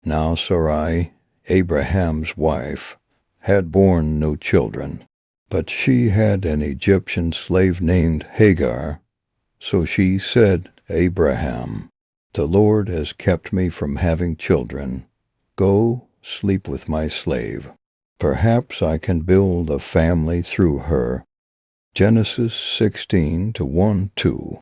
Now Sarai, Abraham's wife, had borne no children, but she had an Egyptian slave named Hagar. So she said, Abraham, the Lord has kept me from having children. Go, sleep with my slave. Perhaps I can build a family through her. Genesis 16:1-2.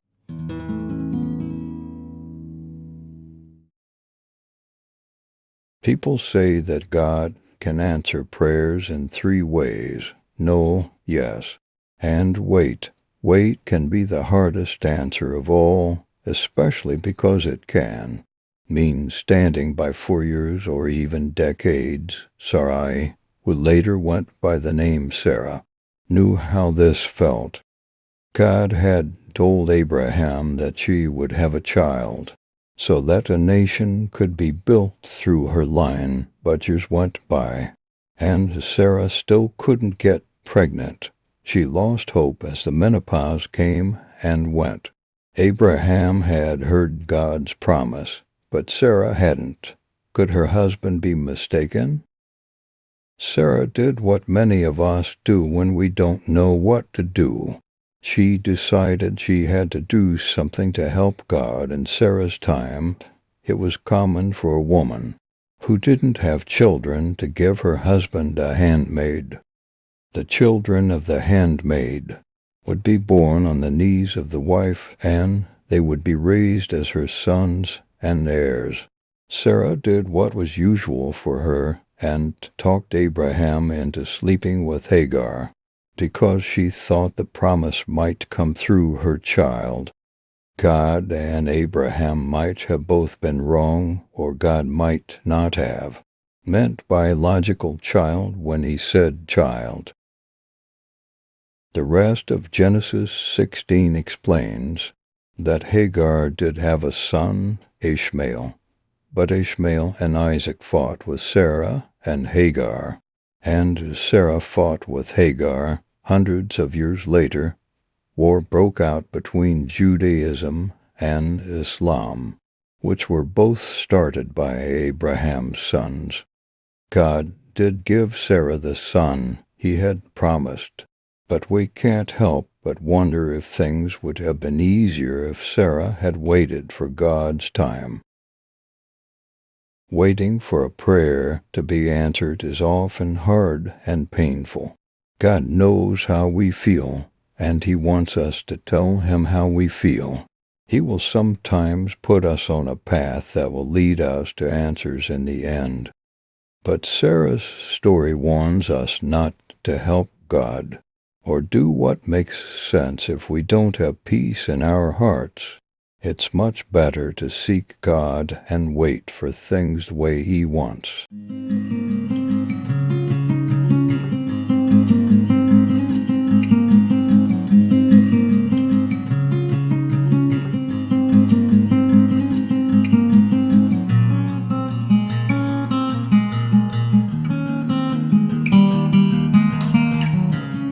People say that God can answer prayers in 3 ways: no, yes, and wait. Wait can be the hardest answer of all, especially because it can mean standing by for years or even decades. Sarai, who later went by the name Sarah, knew how this felt. God had told Abraham that she would have a child, so that a nation could be built through her line, but years went by, and Sarah still couldn't get pregnant. She lost hope as the menopause came and went. Abraham had heard God's promise, but Sarah hadn't. Could her husband be mistaken? Sarah did what many of us do when we don't know what to do. She decided she had to do something to help God. In Sarah's time, it was common for a woman who didn't have children to give her husband a handmaid. The children of the handmaid would be born on the knees of the wife, and they would be raised as her sons and heirs. Sarah did what was usual for her and talked Abraham into sleeping with Hagar, because she thought the promise might come through her child. God and Abraham might have both been wrong, or God might not have meant biological child when he said child. The rest of Genesis 16 explains that Hagar did have a son, Ishmael, but Ishmael and Isaac fought with Sarah and Hagar, and Sarah fought with Hagar. Hundreds of years later, war broke out between Judaism and Islam, which were both started by Abraham's sons. God did give Sarah the son he had promised, but we can't help but wonder if things would have been easier if Sarah had waited for God's time. Waiting for a prayer to be answered is often hard and painful. God knows how we feel, and he wants us to tell him how we feel. He will sometimes put us on a path that will lead us to answers in the end. But Sarah's story warns us not to help God or do what makes sense if we don't have peace in our hearts. It's much better to seek God and wait for things the way he wants.